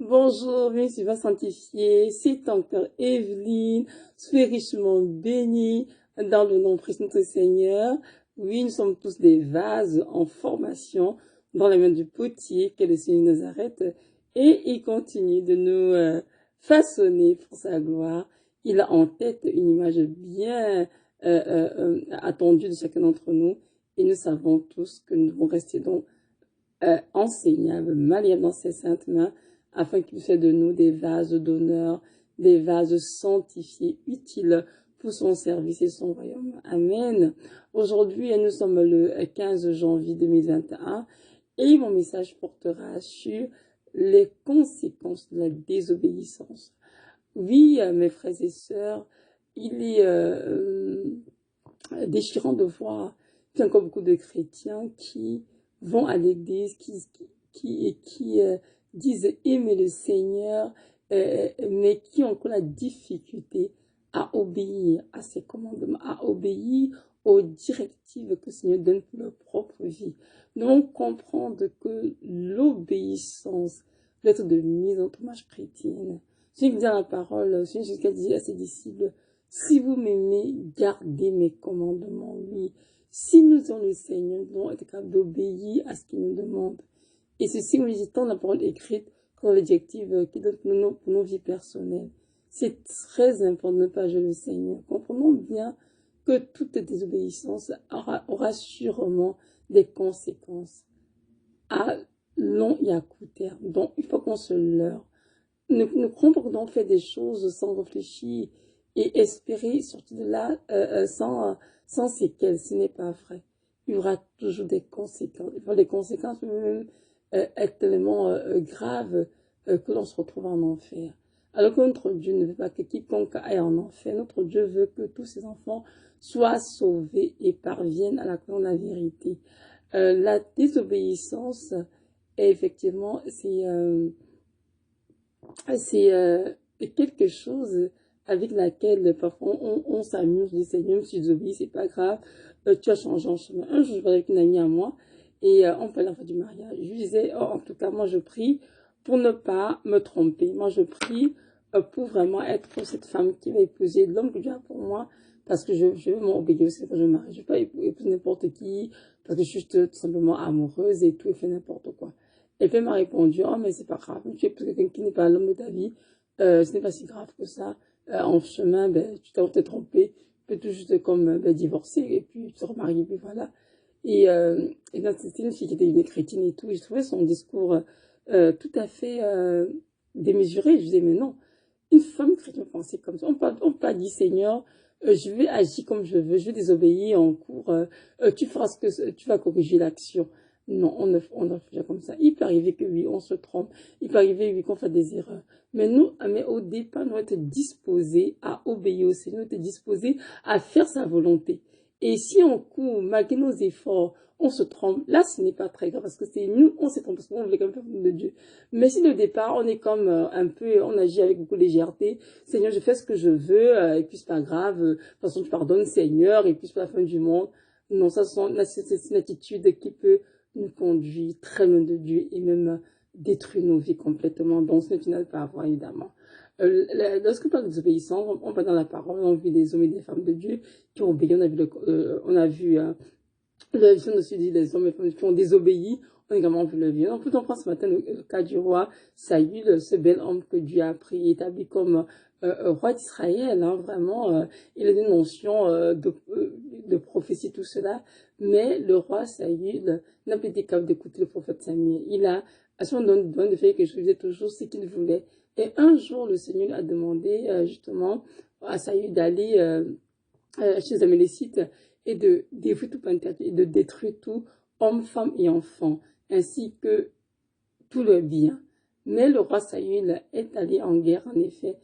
Bonjour, bien tu vas sanctifier, c'est encore Evelyne, sois richement bénie dans le nom précieux de notre Seigneur. Oui, nous sommes tous des vases en formation dans les mains du potier que le Seigneur nous arrête et il continue de nous façonner pour sa gloire. Il a en tête une image bien attendue de chacun d'entre nous et nous savons tous que nous devons rester donc enseignables, malléables dans ses saintes mains afin qu'il fait de nous des vases d'honneur, des vases sanctifiés, utiles pour son service et son royaume. Amen. Aujourd'hui, nous sommes le 15 janvier 2021 et mon message portera sur les conséquences de la désobéissance. Oui, mes frères et sœurs, il est déchirant de voir qu'il y a encore beaucoup de chrétiens qui vont à l'église, qui disent aimer le Seigneur, mais qui ont encore la difficulté à obéir à ses commandements, à obéir aux directives que le Seigneur donne pour leur propre vie. Donc, comprendre que l'obéissance doit être de mise en marche chrétienne. C'est dit dans la parole, c'est Jésus qui a dit à ses disciples, si vous m'aimez, gardez mes commandements, oui. Si nous avons le Seigneur, nous devons être capables d'obéir à ce qu'il nous demande. Et ceci, nous dit tant la parole écrite que l'objectif qui donne pour nos vies personnelles. C'est très important de ne pas jouer le Seigneur. Comprenons bien que toute désobéissance aura sûrement des conséquences à long et à court terme. Donc, il faut qu'on se leurre. Ne croyons pas qu'on fait des choses sans réfléchir et espérer surtout de là sans séquelles. Ce n'est pas vrai. Il y aura toujours des conséquences. Il y aura des conséquences même être tellement graves que l'on se retrouve en enfer. Alors que notre Dieu ne veut pas que quiconque aille en enfer. Notre Dieu veut que tous ses enfants soient sauvés et parviennent à la connaissance de la vérité. La désobéissance, effectivement, c'est quelque chose avec laquelle parfois on s'amuse, on dit Seigneur, si tu désobéis, c'est pas grave, tu as changé en chemin. Un jour, je parlais avec une amie à moi et on parlait en fait du mariage. Je lui disais, oh, en tout cas, moi je prie pour ne pas me tromper. Moi je prie pour vraiment être cette femme qui va épouser l'homme que Dieu a pour moi parce que je veux m'obéir aussi quand je me marie. Je veux pas épouser n'importe qui parce que je suis juste tout simplement amoureuse et tout et fait n'importe quoi. Et puis elle m'a répondu, oh mais c'est pas grave, tu es quelqu'un qui n'est pas l'homme de ta vie, ce n'est pas si grave que ça. En chemin, ben, tu t'es trompé, tu peux tout juste comme divorcer et puis te remarier, puis voilà. Et là, c'était une fille qui était une chrétienne et tout, et je trouvais son discours tout à fait démesuré. Je disais, mais non, une femme chrétienne pensait comme ça. On peut pas dire, Seigneur, je vais agir comme je veux, je vais désobéir en cours, tu feras ce que tu vas corriger l'action. Non, on ne fait pas comme ça. Il peut arriver que oui, on se trompe. Il peut arriver, oui, qu'on fasse des erreurs. Mais au départ, nous devons être disposés à obéir au Seigneur, nous devons être disposés à faire sa volonté. Et si on court, malgré nos efforts, on se trompe, là, ce n'est pas très grave parce que c'est nous, on s'est trompé parce qu'on voulait quand même faire de Dieu. Mais si au départ, on est comme un peu, on agit avec beaucoup de légèreté, Seigneur, je fais ce que je veux, et puis c'est pas grave, de toute façon, tu pardonnes, Seigneur, et puis c'est pas la fin du monde. Non, ça, c'est une attitude qui peut nous conduit très loin de Dieu et même détruit nos vies complètement. Donc, ce n'est pas à voir, évidemment. Lorsque on parle de désobéissance, on parle dans la parole, on a vu des hommes et des femmes de Dieu qui ont obéi. On a vu le vision aussi dit les hommes et femmes qui ont désobéi. On a également vu le viol. On prend ce matin le cas du roi Saül, ce bel homme que Dieu a pris, établi comme roi d'Israël. Hein, vraiment, il a des notions de prophétie, tout cela. Mais le roi Saül n'a pas été capable d'écouter le prophète Samuel. Il a, à son moment donné, de faire quelque chose, il faisait toujours ce qu'il voulait. Et un jour, le Seigneur a demandé justement à Saül d'aller chez les Amalécites et de détruire tout et de détruire tout, hommes, femmes et enfants, ainsi que tout le bien. Mais le roi Saül est allé en guerre, en effet,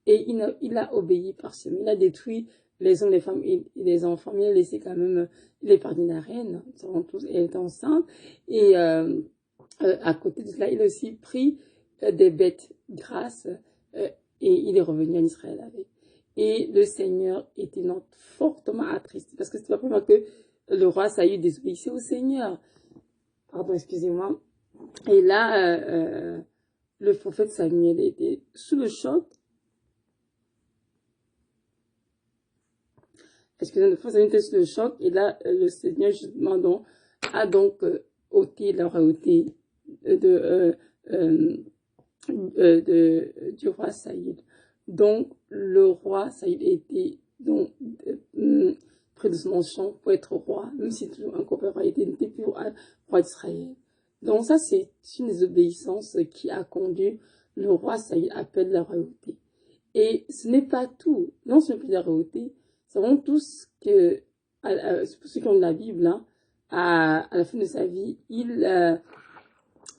et il a obéi partiellement. Il a détruit les hommes, les femmes et les enfants, mais il a laissé quand même, il est parti de la reine, elle est enceinte, et à côté de cela, il a aussi pris des bêtes grasses, et il est revenu en Israël avec. Et le Seigneur était fortement attristé, parce que c'est pas pour moi que le roi Saül désobéissait au Seigneur. Pardon, excusez-moi. Et là, le prophète Samuel était sous le choc. Excusez-moi, le prophète Samuel était sous le choc. Et là, le Seigneur, justement, a donc ôté la royauté du roi Saïd. Donc, le roi Saïd était donc près de son champ pour être roi, même si toujours un copain roi n'était plus roi d'Israël. Donc ça, c'est une désobéissance qui a conduit le roi Saïd à perdre la royauté. Et ce n'est pas tout. Non, ce n'est plus la royauté. C'est vraiment tout ce que, pour ceux qui ont de la Bible, hein, à la fin de sa vie, il a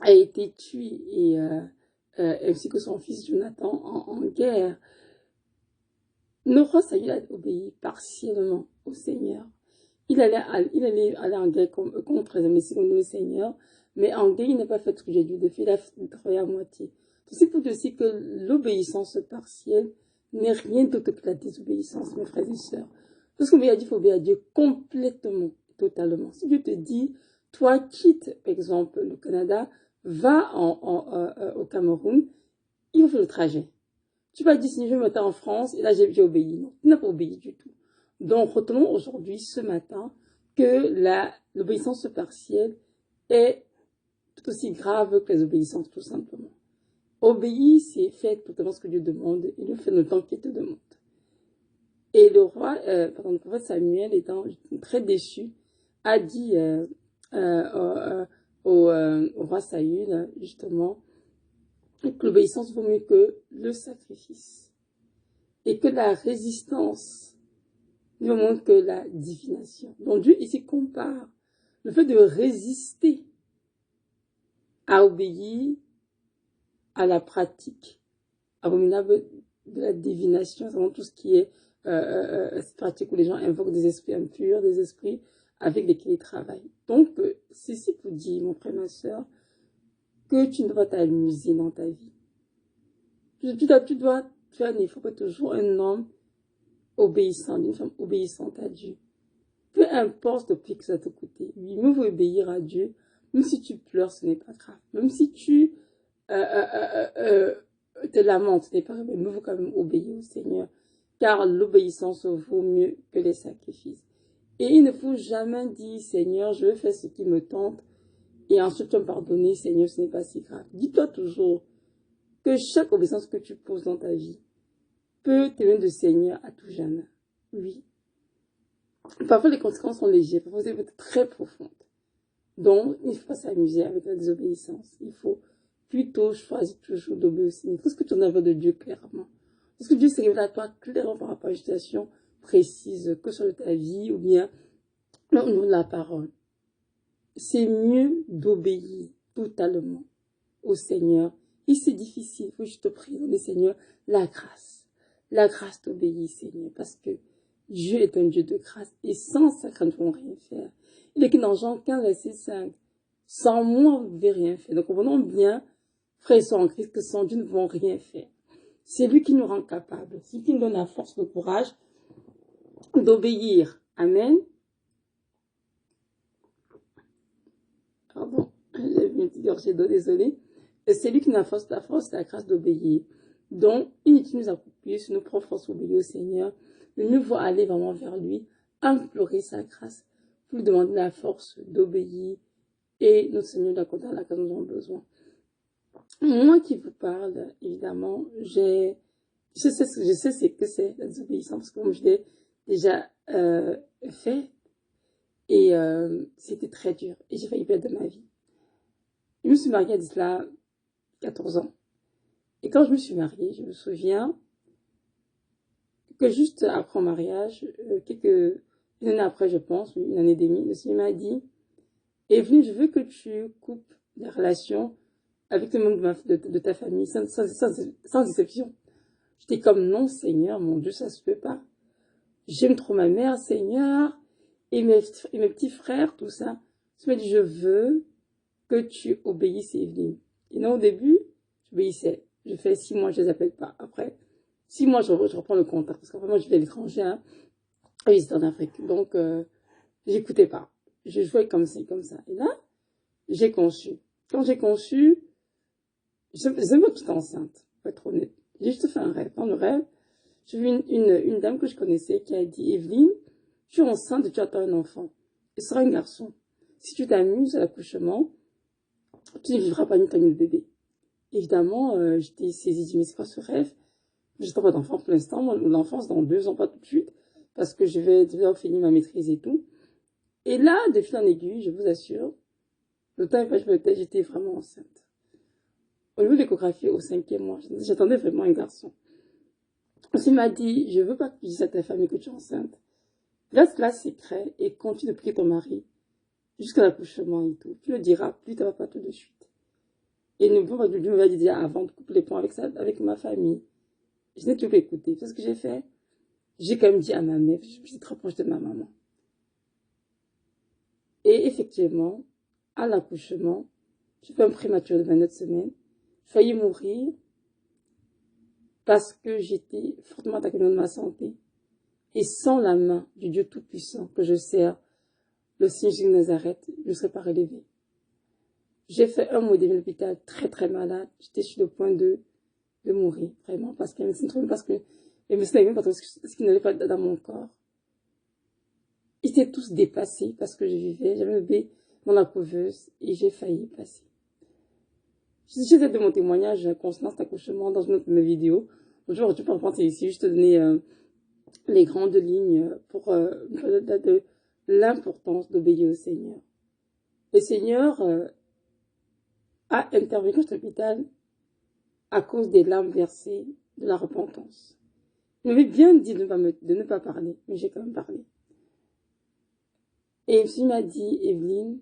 été tué et ainsi que son fils Jonathan en guerre. Le roi Saül a obéi partiellement au Seigneur. Il allait aller en guerre contre les ennemis le Seigneur, mais en guerre, il n'a pas fait ce que j'ai dû de faire, il a travaillé à moitié. C'est pour dire aussi que l'obéissance partielle n'est rien d'autre que la désobéissance, mes frères et sœurs. Parce qu'on a dit, il faut obéir à Dieu complètement, totalement. Si Dieu te dit, toi, quitte, par exemple, le Canada, va au Cameroun, il faut faire le trajet. Tu vas dire, si je vais me mettre en France, et là, j'ai obéi. Non, tu n'as pas obéi du tout. Donc, retenons aujourd'hui, ce matin, que l'obéissance partielle est tout aussi grave que les obéissances, tout simplement. Obéir, c'est faire totalement ce que Dieu demande, et le faire le temps qu'il te demande. Et le prophète Samuel, étant très déçu, a dit au roi Saül, justement, que l'obéissance vaut mieux que le sacrifice. Et que la résistance vaut mieux que la divination. Donc Dieu ici compare le fait de résister à obéir à la pratique abominable de la divination, c'est vraiment tout ce qui est cette pratique où les gens invoquent des esprits impurs, des esprits avec lesquels ils travaillent. Donc, ceci pour dire, mon frère, ma soeur, que tu ne dois pas t'amuser dans ta vie. Tu dois faire un effort pour être toujours un homme obéissant, une femme obéissante à Dieu. Peu importe le prix que ça te coûte. Oui, mieux vaut obéir à Dieu, même si tu pleures, ce n'est pas grave. Même si tu te lamentes, ce n'est pas grave, mais mieux vaut quand même obéir au Seigneur. Car l'obéissance vaut mieux que les sacrifices. Et il ne faut jamais dire, Seigneur, je veux faire ce qui me tente, et ensuite tu vas me pardonner, Seigneur, ce n'est pas si grave. Dis-toi toujours que chaque obéissance que tu poses dans ta vie peut t'éloigner du Seigneur à tout jamais. Oui. Parfois, les conséquences sont légères, parfois, elles peuvent être très profondes. Donc, il ne faut pas s'amuser avec la désobéissance. Il faut plutôt choisir toujours d'obéir au Seigneur. Tout ce que tu en as de Dieu clairement. Parce que Dieu s'est révélé à toi clairement par rapport à une situation précise, que sur ta vie ou bien au niveau de la parole. C'est mieux d'obéir totalement au Seigneur. Et c'est difficile, il faut juste prier dans le Seigneur la grâce. La grâce d'obéir, Seigneur, parce que Dieu est un Dieu de grâce et sans ça, nous ne pouvons rien faire. Il est écrit dans Jean 15, verset 5. Sans moi, vous ne pouvez rien faire. Donc, comprenons bien, frères et sœurs en Christ, que sans Dieu, nous ne pouvons rien faire. C'est lui qui nous rend capables. C'est lui qui nous donne la force, le courage d'obéir. Amen. Pardon, j'ai vu une petite gorgée d'eau, désolée. C'est lui qui nous a la force et la grâce d'obéir. Donc, inutile nous appuyer sur nos propres forces pour obéir au Seigneur. Mais mieux vaut aller vraiment vers lui, implorer sa grâce, pour lui demander la force d'obéir. Et notre Seigneur d'accorder laquelle nous avons besoin. Moi qui vous parle, évidemment, je sais ce que c'est la désobéissance, parce que comme je l'ai déjà fait, et c'était très dur, et j'ai failli perdre ma vie. Je me suis mariée à cela 14 ans. Et quand je me suis mariée, je me souviens que juste après mon mariage, une année après, je pense, une année et demie, le Seigneur m'a dit, Evelyne, je veux que tu coupes les relations avec le membre de ta famille, sans exception. J'étais comme, non, Seigneur, mon Dieu, ça se peut pas. J'aime trop ma mère, Seigneur, et mes petits frères, tout ça. Tu m'as dit, je veux que tu obéisses, Evelyne. Et non, au début, j'obéissais. Je fais 6 mois, je les appelle pas. Après, 6 mois, je reprends le contact. Parce qu'après, moi, je vais à l'étranger, hein. Et c'était en Afrique. Donc, j'écoutais pas. Je jouais comme ça. Et là, j'ai conçu. Quand j'ai conçu, je sais pas que j'étais enceinte, pour être honnête. J'ai juste fait un rêve. Dans le rêve, j'ai vu une dame que je connaissais qui a dit, Evelyne, je suis enceinte et tu attends un enfant. Il sera un garçon. Si tu t'amuses à l'accouchement, tu ne vivras pas ni le bébé. Évidemment, j'étais saisie, dit, mais c'est quoi ce rêve? J'attends pas d'enfant pour l'instant. L'enfant, c'est dans 2 ans, pas tout de suite, parce que je vais devoir finir ma maîtrise et tout. Et là, de fil en aiguille, je vous assure, le temps est pas, je me tête, j'étais vraiment enceinte. Au niveau de l'échographie, au 5e mois, j'attendais vraiment un garçon. Il m'a dit, je veux pas que tu dises à ta famille que tu es enceinte. Reste là secret et continue de prier ton mari jusqu'à l'accouchement et tout. Tu le diras, plus tu vas pas tout de suite. Et ne pas lui me dire avant de couper les ponts avec ça, avec ma famille. Je n'ai toujours écouté. C'est ce que j'ai fait. J'ai quand même dit à ma mère, je me suis très proche de ma maman. Et effectivement, à l'accouchement, j'ai fait un prématuré de 29 semaines. J'ai failli mourir parce que j'étais fortement attaquée de ma santé. Et sans la main du Dieu Tout-Puissant que je sers, le Seigneur de Nazareth, je ne serais pas relevée. J'ai fait un mois de l'hôpital très très malade. J'étais sur le point de mourir, vraiment, parce que les médecins trouvaient, parce que les médecins n'avaient même pas trouvé ce qui n'allait pas dans mon corps. Ils étaient tous dépassés parce que je vivais. J'avais le bébé dans la couveuse et j'ai failli passer. J'essaie de mon témoignage Constance d'accouchement dans une autre de mes vidéos. Aujourd'hui, je peux reprendre ici, juste te donner les grandes lignes pour de l'importance d'obéir au Seigneur. Le Seigneur a intervenu dans cet hôpital à cause des larmes versées, de la repentance. Il m'avait bien dit de ne pas parler, mais j'ai quand même parlé. Et il m'a dit, Evelyne,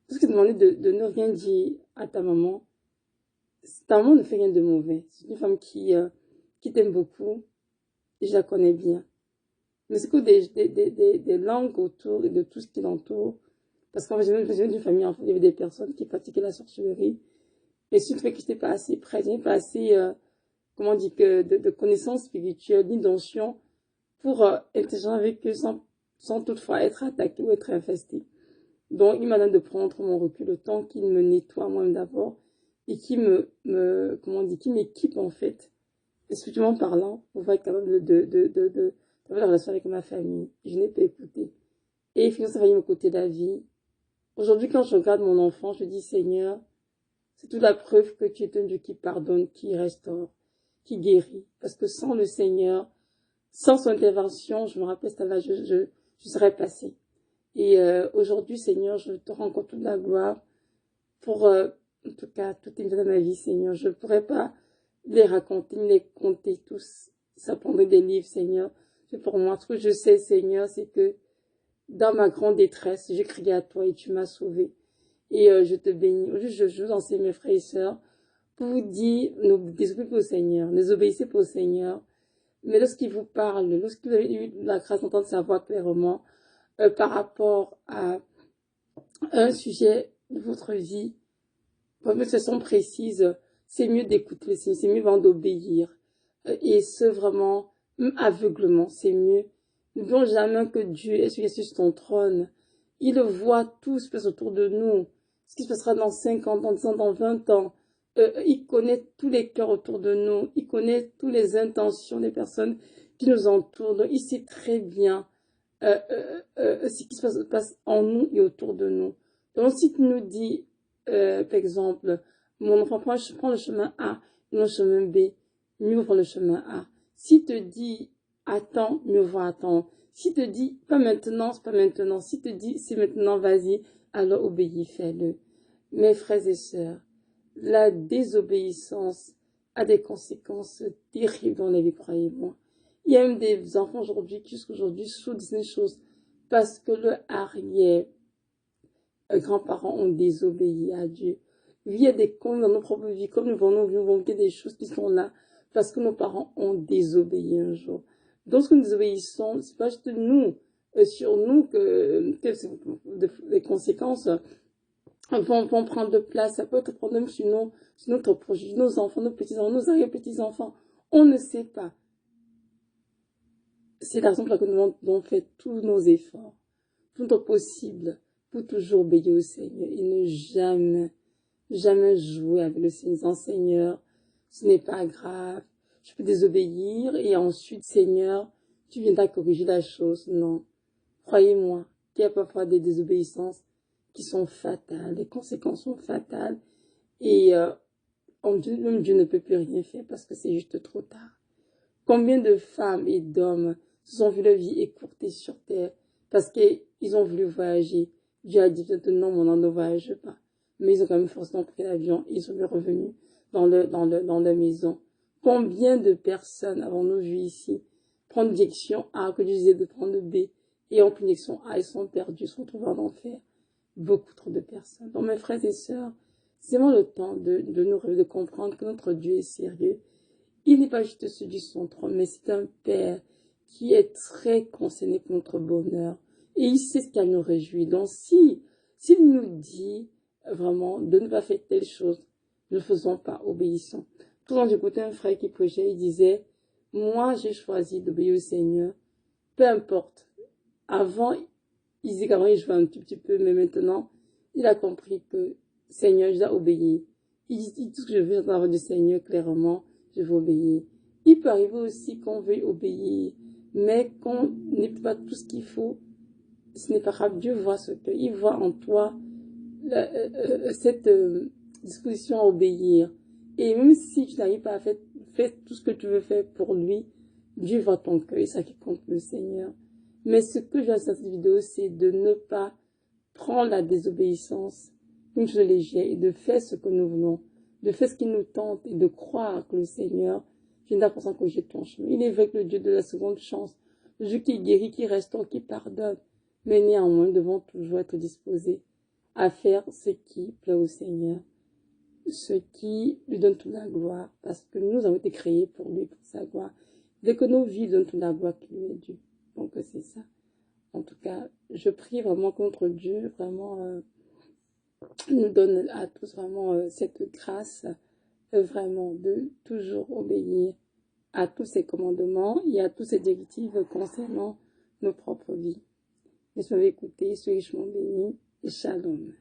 tout ce qui demandait de ne rien dire à ta maman, ta maman ne fait rien de mauvais. C'est une femme qui t'aime beaucoup, et je la connais bien. Mais c'est que des langues autour et de tout ce qui l'entoure. Parce qu'en fait, je viens d'une famille, en fait, il y avait des personnes qui pratiquaient la sorcellerie. Et ce fait que j'étais pas assez prête, j'avais pas assez, comment on dit, de connaissances spirituelles, ni d'onction pour interagir avec eux sans toutefois être attaqué ou être infesté. Donc, il m'a donné de prendre mon recul, le temps qu'il me nettoie moi-même d'abord et qui comment on dit, qui m'équipe en fait, spirituellement parlant, pour être capable d'avoir la relation avec ma famille. Je n'ai pas écouté. Et finalement, ça va me coûter la vie. Aujourd'hui, quand je regarde mon enfant, je dis, Seigneur, c'est toute la preuve que tu es un Dieu qui pardonne, qui restaure, qui guérit. Parce que sans le Seigneur, sans son intervention, je me rappelle, je serais passée. Et aujourd'hui, Seigneur, je te rends compte toute la gloire pour, en tout cas, toutes les vies de ma vie, Seigneur. Je ne pourrais pas les raconter, ni les compter tous. Ça prendrait des livres, Seigneur. C'est pour moi. Ce que je sais, Seigneur, c'est que dans ma grande détresse, j'ai crié à toi et tu m'as sauvé. Et je te bénis. Aujourd'hui, je vous enseigne, mes frères et sœurs, pour vous dire, ne désobéissez pas au Seigneur, ne désobéissez pas au Seigneur. Mais lorsqu'il vous parle, lorsque vous avez eu la grâce d'entendre sa voix clairement, par rapport à un sujet de votre vie, pour une situation précise, c'est mieux d'écouter le Seigneur, c'est mieux vraiment d'obéir. Et ce vraiment, aveuglement, c'est mieux. N'oublions jamais que Dieu est sur ton trône. Il voit tout ce qui se passe autour de nous, ce qui se passera dans 50 ans, 10 ans, dans 20 ans. Il connaît tous les cœurs autour de nous. Il connaît toutes les intentions des personnes qui nous entourent. Donc, il sait très bien ce qui se passe en nous et autour de nous. Donc, si tu nous dis, par exemple, mon enfant prend le chemin A, non le chemin B, mieux vaut le chemin A. Si te dit attends, mieux vaut attendre. Si te dit pas maintenant, c'est pas maintenant. Si te dit c'est maintenant, vas-y, alors obéis, fais-le. Mes frères et sœurs, la désobéissance a des conséquences terribles dans la vie, croyez-moi. Il y a même des enfants aujourd'hui qui jusqu'aujourd'hui souffrent des choses parce que le arrière grands-parents ont désobéi à Dieu. Il y a des comptes dans nos propres vies, comme nous voulons des choses qui sont là parce que nos parents ont désobéi un jour. Donc, ce que nous désobéissons, c'est pas juste nous, sur nous que les conséquences vont prendre de place. Ça peut être un problème sur notre projet, nos enfants, nos petits-enfants, nos arrière-petits-enfants. On ne sait pas. C'est la raison pour laquelle nous devons faire tous nos efforts, tout notre possible, pour toujours obéir au Seigneur et ne jamais Jamais jouer avec le Seigneur. Ce n'est pas grave. Je peux désobéir et ensuite, Seigneur, tu viendras corriger la chose. Non. Croyez-moi qu'il y a parfois des désobéissances qui sont fatales. Les conséquences sont fatales. Et même Dieu ne peut plus rien faire parce que c'est juste trop tard. Combien de femmes et d'hommes se sont vu leur vie écourtée sur terre parce qu'ils ont voulu voyager. Dieu a dit non, mon nom ne voyage pas. Mais ils ont quand même forcément pris l'avion, ils sont revenus dans leur maison. Combien de personnes avons-nous vu ici prendre direction A, que Dieu disait de prendre B, et en pris direction A, ils sont perdus, sont trouvés en enfer. Beaucoup trop de personnes. Donc mes frères et sœurs, c'est vraiment le temps de comprendre que notre Dieu est sérieux. Il n'est pas juste celui du son trône, mais c'est un Père qui est très concerné pour notre bonheur. Et il sait ce qui nous réjouit. Donc s'il nous dit vraiment de ne pas faire telle chose, ne le faisons pas, obéissons. Tout le temps, j'écoutais un frère qui prêchait, il disait, moi j'ai choisi d'obéir au Seigneur, peu importe. Avant, il disait qu'avant il jouait un tout petit peu, mais maintenant, il a compris que Seigneur, je dois obéir. Il dit tout ce que je veux entendre du Seigneur clairement, je veux obéir. Il peut arriver aussi qu'on veuille obéir, mais qu'on n'ait pas tout ce qu'il faut. Ce n'est pas grave, Dieu voit ce que, il voit en toi cette disposition à obéir. Et même si tu n'arrives pas à faire tout ce que tu veux faire pour lui, Dieu voit ton cœur et ça qui compte le Seigneur. Mais ce que je veux dans cette vidéo, c'est de ne pas prendre la désobéissance une chose légère et de faire ce que nous voulons, de faire ce qui nous tente et de croire que le Seigneur viendra pour s'encourager ton chemin. Il est vrai que le Dieu de la seconde chance, le Dieu qui guérit, qui restaure, qui pardonne, mais néanmoins, nous devons toujours être disposés à faire ce qui plaît au Seigneur, ce qui lui donne toute la gloire, parce que nous avons été créés pour lui, pour sa gloire. Dès que nos vies donnent toute la gloire qui lui est due. Donc c'est ça. En tout cas, je prie vraiment contre Dieu, vraiment nous donne à tous vraiment cette grâce, vraiment de toujours obéir à tous ces commandements et à tous ces directives concernant nos propres vies. Laissez-moi écouter, soyez richement bénis. Shalom.